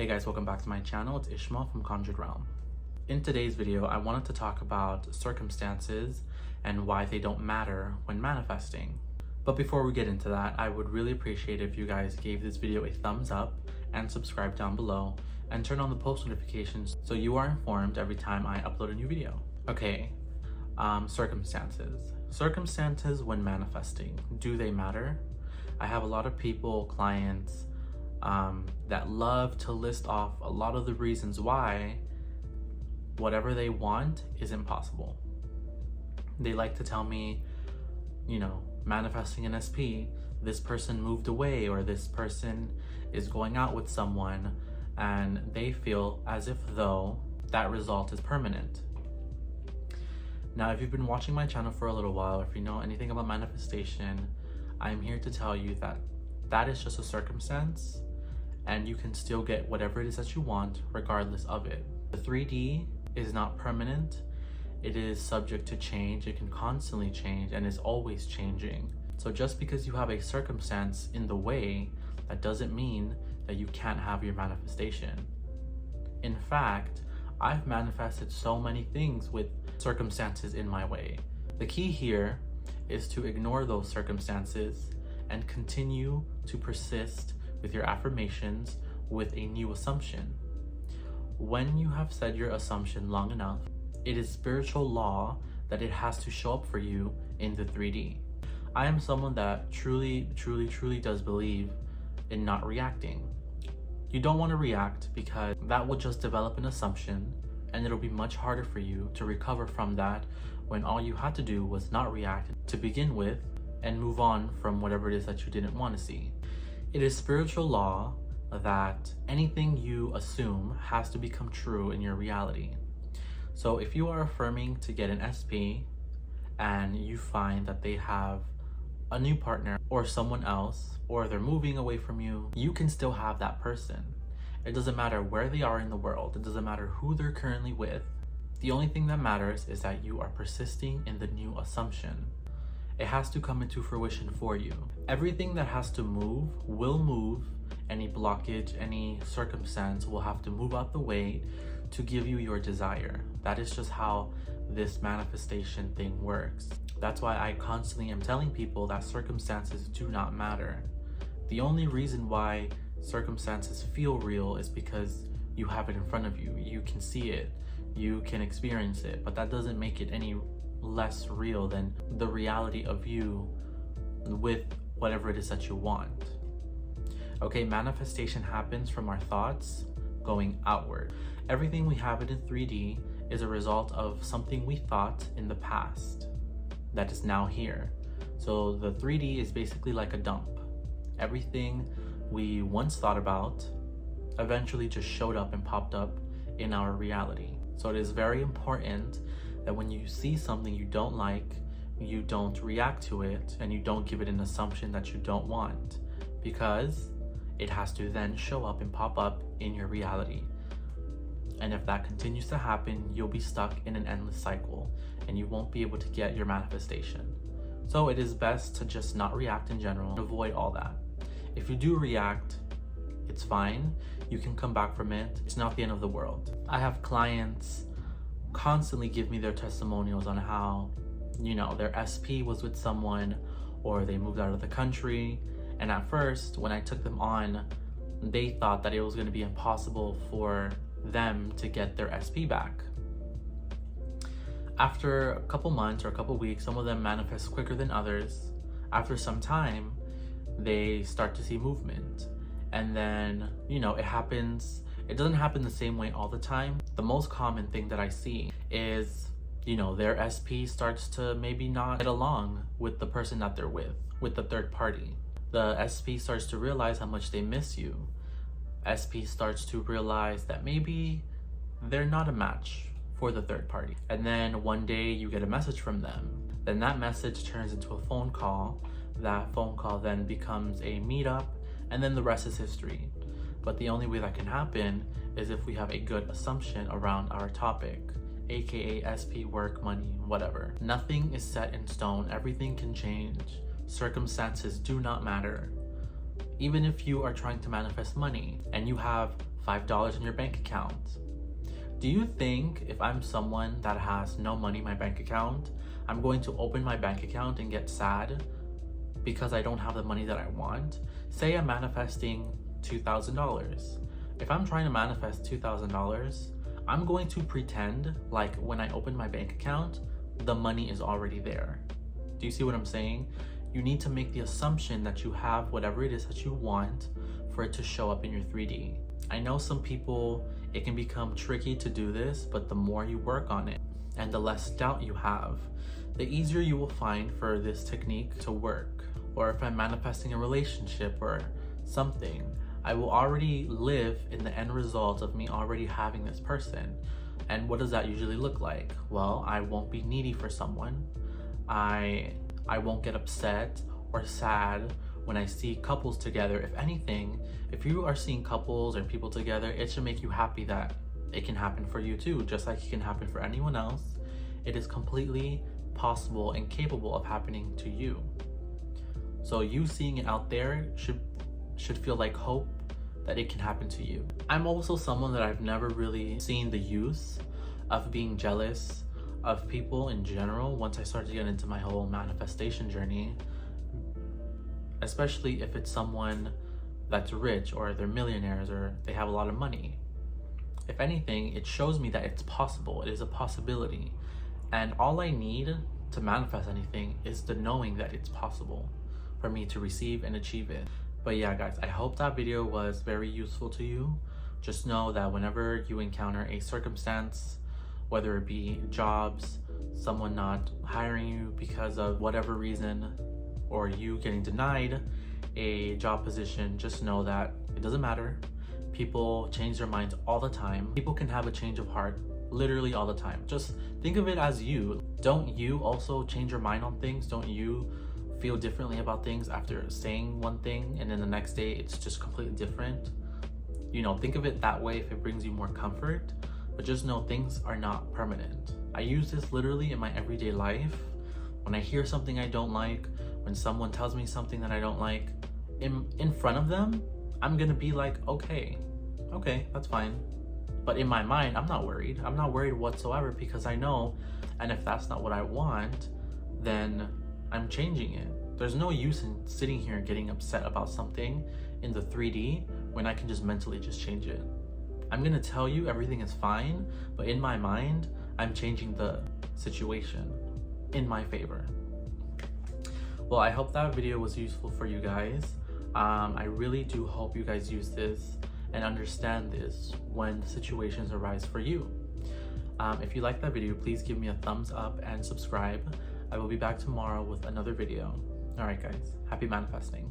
Hey guys, welcome back to my channel. It's Ishmael from Conjured Realm. In today's video, I wanted to talk about circumstances and why they don't matter when manifesting. But before we get into that, I would really appreciate if you guys gave this video a thumbs up and subscribe down below and turn on the post notifications so you are informed every time I upload a new video. Okay, circumstances. Circumstances when manifesting, do they matter? I have a lot of people, clients, that love to list off a lot of the reasons why whatever they want is impossible. They like to tell me, manifesting an SP, this person moved away or this person is going out with someone, and they feel as if though that result is permanent. Now, if you've been watching my channel for a little while, if you know anything about manifestation, I'm here to tell you that that is just a circumstance and you can still get whatever it is that you want regardless of it. The 3D is not permanent. It is subject to change. It can constantly change and is always changing. So just because you have a circumstance in the way, that doesn't mean that you can't have your manifestation. In fact, I've manifested so many things with circumstances in my way. The key here is to ignore those circumstances and continue to persist with your affirmations with a new assumption. When you have said your assumption long enough, it is spiritual law that it has to show up for you in the 3D. I am someone that truly does believe in not reacting. You don't want to react because that will just develop an assumption and it'll be much harder for you to recover from that when all you had to do was not react to begin with and move on from whatever it is that you didn't want to see. It is spiritual law that anything you assume has to become true in your reality. So if you are affirming to get an SP and you find that they have a new partner or someone else, or they're moving away from you, you can still have that person. It doesn't matter where they are in the world. It doesn't matter who they're currently with. The only thing that matters is that you are persisting in the new assumption. It has to come into fruition for you. Everything that has to move will move. Any blockage, any circumstance will have to move out the way to give you your desire. That is just how this manifestation thing works. That's why I constantly am telling people that circumstances do not matter. The only reason why circumstances feel real is because you have it in front of you. You can see it, you can experience it, but that doesn't make it any less real than the reality of you with whatever it is that you want. Okay, manifestation happens from our thoughts going outward. Everything we have in 3D is a result of something we thought in the past that is now here. So the 3D is basically like a dump. Everything we once thought about eventually just showed up and popped up in our reality. So it is very important that when you see something you don't like, you don't react to it and you don't give it an assumption that you don't want, because it has to then show up and pop up in your reality. And if that continues to happen, you'll be stuck in an endless cycle and you won't be able to get your manifestation. So it is best to just not react in general and avoid all that. If you do react, it's fine. You can come back from it. It's not the end of the world. I have clients constantly give me their testimonials on how, their SP was with someone or they moved out of the country. And at first, when I took them on, they thought that it was going to be impossible for them to get their SP back. After a couple months or a couple weeks, some of them manifest quicker than others. After some time, they start to see movement. And then, it happens. It doesn't happen the same way all the time. The most common thing that I see is, their SP starts to maybe not get along with the person that they're with the third party. The SP starts to realize how much they miss you. SP starts to realize that maybe they're not a match for the third party. And then one day you get a message from them. Then that message turns into a phone call. That phone call then becomes a meetup, and then the rest is history. But the only way that can happen is if we have a good assumption around our topic, aka SP, work, money, whatever. Nothing is set in stone. Everything can change. Circumstances do not matter. Even if you are trying to manifest money and you have $5 in your bank account. Do you think if I'm someone that has no money in my bank account, I'm going to open my bank account and get sad because I don't have the money that I want? Say I'm manifesting $2,000. If I'm trying to manifest $2,000, I'm going to pretend like when I open my bank account, the money is already there. Do you see what I'm saying? You need to make the assumption that you have whatever it is that you want for it to show up in your 3D. I know some people, it can become tricky to do this, but the more you work on it and the less doubt you have, the easier you will find for this technique to work. Or if I'm manifesting a relationship or something, I will already live in the end result of me already having this person. And what does that usually look like? Well, I won't be needy for someone. I won't get upset or sad when I see couples together. If anything, if you are seeing couples or people together, it should make you happy that it can happen for you too, just like it can happen for anyone else. It is completely possible and capable of happening to you. So you seeing it out there should feel like hope that it can happen to you. I'm also someone that I've never really seen the use of being jealous of people in general once I started to get into my whole manifestation journey, especially if it's someone that's rich or they're millionaires or they have a lot of money. If anything, it shows me that it's possible. It is a possibility. And all I need to manifest anything is the knowing that it's possible for me to receive and achieve it. But yeah, guys, I hope that video was very useful to you. Just know that whenever you encounter a circumstance, whether it be jobs, someone not hiring you because of whatever reason, or you getting denied a job position, just know that it doesn't matter. People change their minds all the time. People can have a change of heart literally all the time. Just think of it as you. Don't you also change your mind on things? Don't you feel differently about things after saying one thing and then the next day it's just completely different? You know, think of it that way if it brings you more comfort, but just know things are not permanent. I use this literally in my everyday life. When I hear something I don't like, when someone tells me something that I don't like, in front of them, I'm gonna be like, okay, that's fine. But in my mind, I'm not worried. I'm not worried whatsoever because I know, and if that's not what I want, then I'm changing it. There's no use in sitting here and getting upset about something in the 3D when I can just mentally just change it. I'm gonna tell you everything is fine, but in my mind, I'm changing the situation in my favor. Well, I hope that video was useful for you guys. I really do hope you guys use this and understand this when situations arise for you. If you like that video, please give me a thumbs up and subscribe. I will be back tomorrow with another video. All right, guys, happy manifesting.